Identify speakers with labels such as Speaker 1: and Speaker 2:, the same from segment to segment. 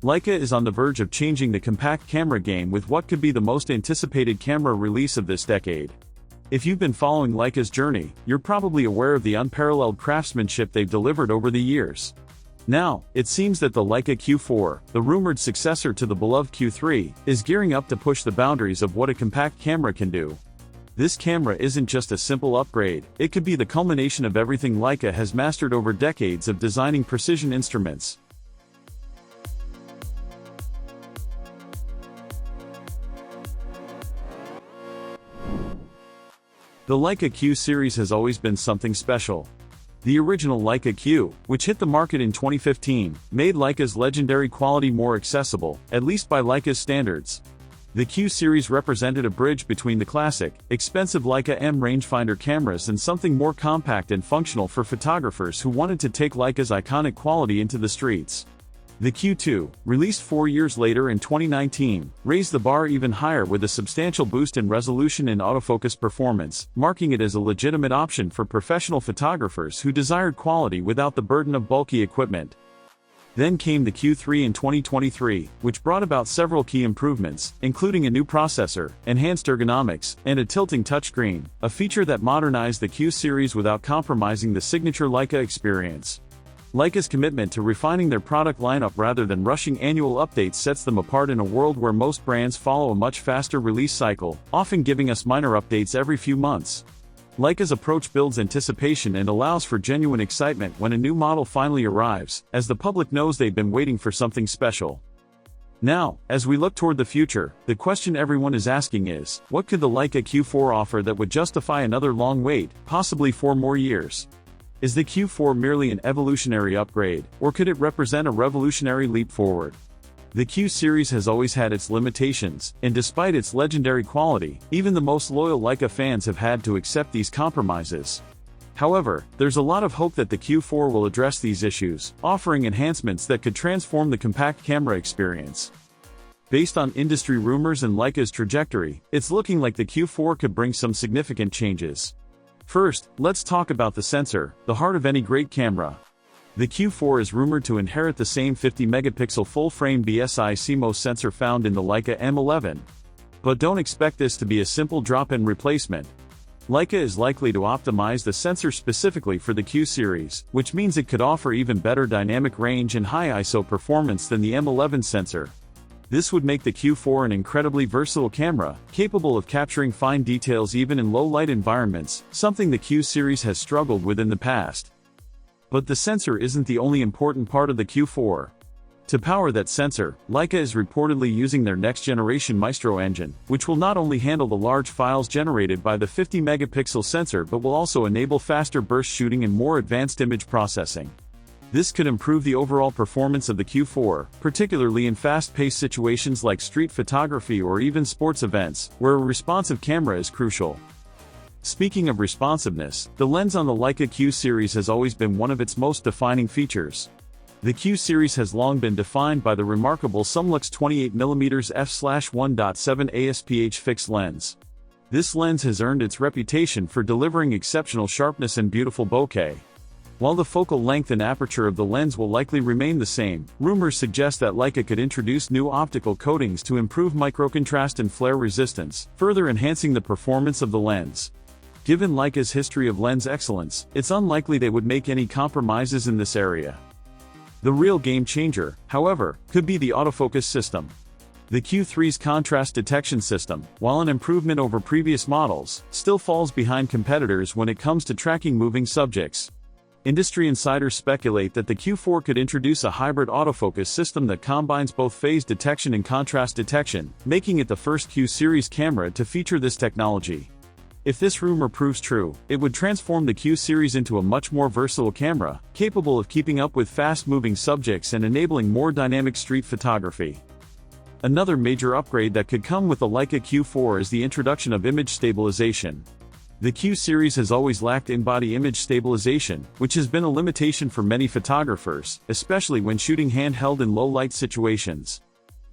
Speaker 1: Leica is on the verge of changing the compact camera game with what could be the most anticipated camera release of this decade. If you've been following Leica's journey, you're probably aware of the unparalleled craftsmanship they've delivered over the years. Now, it seems that the Leica Q4, the rumored successor to the beloved Q3, is gearing up to push the boundaries of what a compact camera can do. This camera isn't just a simple upgrade, it could be the culmination of everything Leica has mastered over decades of designing precision instruments. The Leica Q series has always been something special. The original Leica Q, which hit the market in 2015, made Leica's legendary quality more accessible, at least by Leica's standards. The Q series represented a bridge between the classic, expensive Leica M rangefinder cameras and something more compact and functional for photographers who wanted to take Leica's iconic quality into the streets. The Q2, released 4 years later in 2019, raised the bar even higher with a substantial boost in resolution and autofocus performance, marking it as a legitimate option for professional photographers who desired quality without the burden of bulky equipment. Then came the Q3 in 2023, which brought about several key improvements, including a new processor, enhanced ergonomics, and a tilting touchscreen, a feature that modernized the Q series without compromising the signature Leica experience. Leica's commitment to refining their product lineup rather than rushing annual updates sets them apart in a world where most brands follow a much faster release cycle, often giving us minor updates every few months. Leica's approach builds anticipation and allows for genuine excitement when a new model finally arrives, as the public knows they've been waiting for something special. Now, as we look toward the future, the question everyone is asking is, what could the Leica Q4 offer that would justify another long wait, possibly 4 more years? Is the Q4 merely an evolutionary upgrade, or could it represent a revolutionary leap forward? The Q series has always had its limitations, and despite its legendary quality, even the most loyal Leica fans have had to accept these compromises. However, there's a lot of hope that the Q4 will address these issues, offering enhancements that could transform the compact camera experience. Based on industry rumors and Leica's trajectory, it's looking like the Q4 could bring some significant changes. First, let's talk about the sensor, the heart of any great camera. The Q4 is rumored to inherit the same 50-megapixel full-frame BSI CMOS sensor found in the Leica M11. But don't expect this to be a simple drop-in replacement. Leica is likely to optimize the sensor specifically for the Q series, which means it could offer even better dynamic range and high ISO performance than the M11 sensor. This would make the Q4 an incredibly versatile camera, capable of capturing fine details even in low-light environments, something the Q series has struggled with in the past. But the sensor isn't the only important part of the Q4. To power that sensor, Leica is reportedly using their next-generation Maestro engine, which will not only handle the large files generated by the 50-megapixel sensor but will also enable faster burst shooting and more advanced image processing. This could improve the overall performance of the Q4, particularly in fast-paced situations like street photography or even sports events, where a responsive camera is crucial. Speaking of responsiveness, the lens on the Leica Q series has always been one of its most defining features. The Q series has long been defined by the remarkable Sumlux 28mm f/1.7 ASPH fixed lens. This lens has earned its reputation for delivering exceptional sharpness and beautiful bokeh. While the focal length and aperture of the lens will likely remain the same, rumors suggest that Leica could introduce new optical coatings to improve microcontrast and flare resistance, further enhancing the performance of the lens. Given Leica's history of lens excellence, it's unlikely they would make any compromises in this area. The real game changer, however, could be the autofocus system. The Q3's contrast detection system, while an improvement over previous models, still falls behind competitors when it comes to tracking moving subjects. Industry insiders speculate that the Q4 could introduce a hybrid autofocus system that combines both phase detection and contrast detection, making it the first Q series camera to feature this technology. If this rumor proves true, it would transform the Q series into a much more versatile camera, capable of keeping up with fast-moving subjects and enabling more dynamic street photography. Another major upgrade that could come with the Leica Q4 is the introduction of image stabilization. The Q series has always lacked in-body image stabilization, which has been a limitation for many photographers, especially when shooting handheld in low-light situations.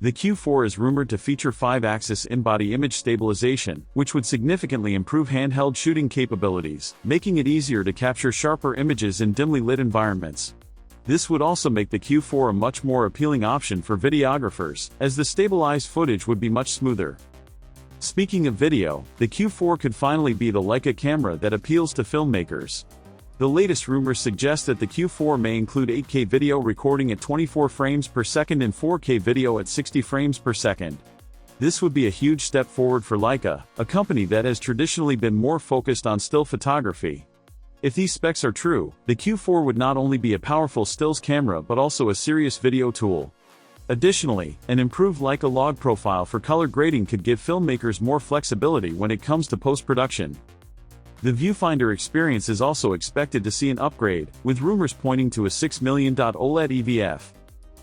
Speaker 1: The Q4 is rumored to feature 5-axis in-body image stabilization, which would significantly improve handheld shooting capabilities, making it easier to capture sharper images in dimly lit environments. This would also make the Q4 a much more appealing option for videographers, as the stabilized footage would be much smoother. Speaking of video, the Q4 could finally be the Leica camera that appeals to filmmakers. The latest rumors suggest that the Q4 may include 8K video recording at 24 frames per second and 4K video at 60 frames per second. This would be a huge step forward for Leica, a company that has traditionally been more focused on still photography. If these specs are true, the Q4 would not only be a powerful stills camera but also a serious video tool. Additionally, an improved Leica log profile for color grading could give filmmakers more flexibility when it comes to post-production. The viewfinder experience is also expected to see an upgrade, with rumors pointing to a 6 million OLED EVF.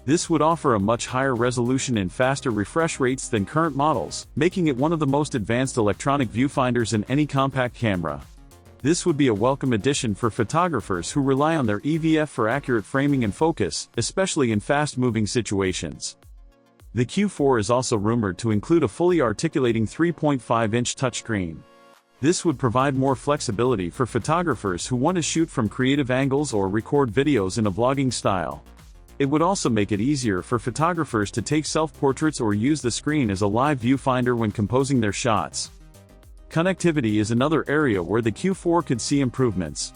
Speaker 1: This would offer a much higher resolution and faster refresh rates than current models, making it one of the most advanced electronic viewfinders in any compact camera. This would be a welcome addition for photographers who rely on their EVF for accurate framing and focus, especially in fast-moving situations. The Q4 is also rumored to include a fully articulating 3.5-inch touchscreen. This would provide more flexibility for photographers who want to shoot from creative angles or record videos in a vlogging style. It would also make it easier for photographers to take self-portraits or use the screen as a live viewfinder when composing their shots. Connectivity is another area where the Q4 could see improvements.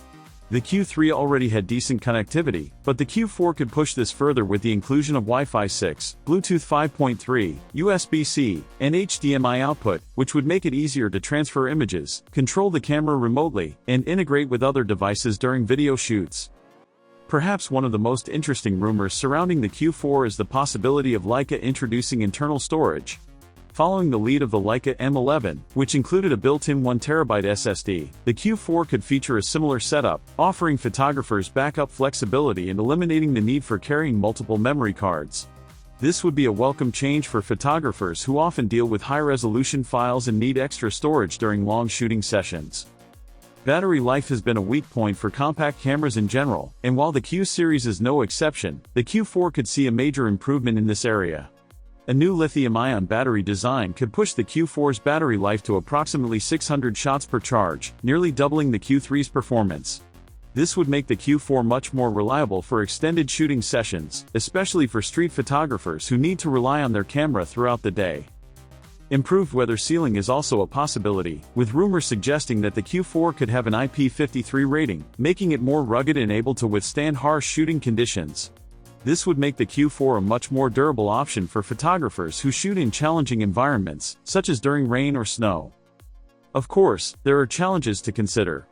Speaker 1: The Q3 already had decent connectivity, but the Q4 could push this further with the inclusion of Wi-Fi 6, Bluetooth 5.3, USB-C, and HDMI output, which would make it easier to transfer images, control the camera remotely, and integrate with other devices during video shoots. Perhaps one of the most interesting rumors surrounding the Q4 is the possibility of Leica introducing internal storage. Following the lead of the Leica M11, which included a built-in 1TB SSD, the Q4 could feature a similar setup, offering photographers backup flexibility and eliminating the need for carrying multiple memory cards. This would be a welcome change for photographers who often deal with high-resolution files and need extra storage during long shooting sessions. Battery life has been a weak point for compact cameras in general, and while the Q series is no exception, the Q4 could see a major improvement in this area. A new lithium-ion battery design could push the Q4's battery life to approximately 600 shots per charge, nearly doubling the Q3's performance. This would make the Q4 much more reliable for extended shooting sessions, especially for street photographers who need to rely on their camera throughout the day. Improved weather sealing is also a possibility, with rumors suggesting that the Q4 could have an IP53 rating, making it more rugged and able to withstand harsh shooting conditions. This would make the Q4 a much more durable option for photographers who shoot in challenging environments, such as during rain or snow. Of course, there are challenges to consider.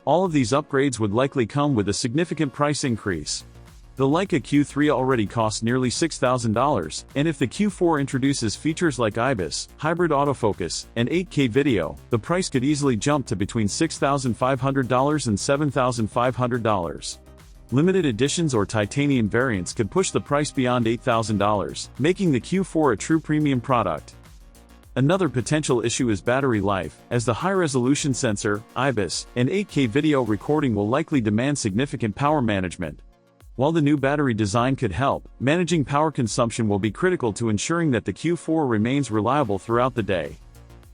Speaker 1: All of these upgrades would likely come with a significant price increase. The Leica Q3 already costs nearly $6,000, and if the Q4 introduces features like IBIS, hybrid autofocus, and 8K video, the price could easily jump to between $6,500 and $7,500. Limited editions or titanium variants could push the price beyond $8,000, making the Q4 a true premium product. Another potential issue is battery life, as the high-resolution sensor, IBIS, and 8K video recording will likely demand significant power management. While the new battery design could help, managing power consumption will be critical to ensuring that the Q4 remains reliable throughout the day.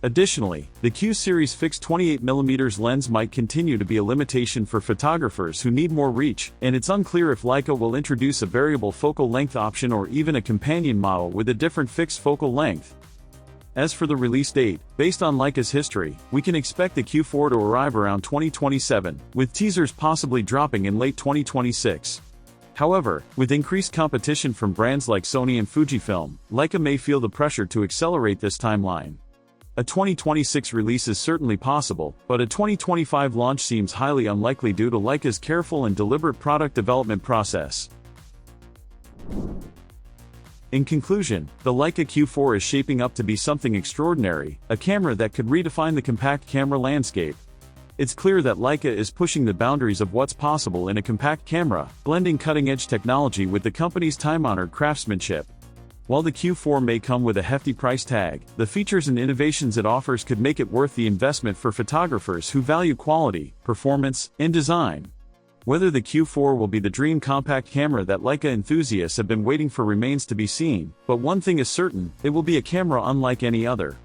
Speaker 1: Additionally, the Q Series fixed 28mm lens might continue to be a limitation for photographers who need more reach, and it's unclear if Leica will introduce a variable focal length option or even a companion model with a different fixed focal length. As for the release date, based on Leica's history, we can expect the Q4 to arrive around 2027, with teasers possibly dropping in late 2026. However, with increased competition from brands like Sony and Fujifilm, Leica may feel the pressure to accelerate this timeline. A 2026 release is certainly possible, but a 2025 launch seems highly unlikely due to Leica's careful and deliberate product development process. In conclusion, the Leica Q4 is shaping up to be something extraordinary, a camera that could redefine the compact camera landscape. It's clear that Leica is pushing the boundaries of what's possible in a compact camera, blending cutting-edge technology with the company's time-honored craftsmanship. While the Q4 may come with a hefty price tag, the features and innovations it offers could make it worth the investment for photographers who value quality, performance, and design. Whether the Q4 will be the dream compact camera that Leica enthusiasts have been waiting for remains to be seen, but one thing is certain, it will be a camera unlike any other.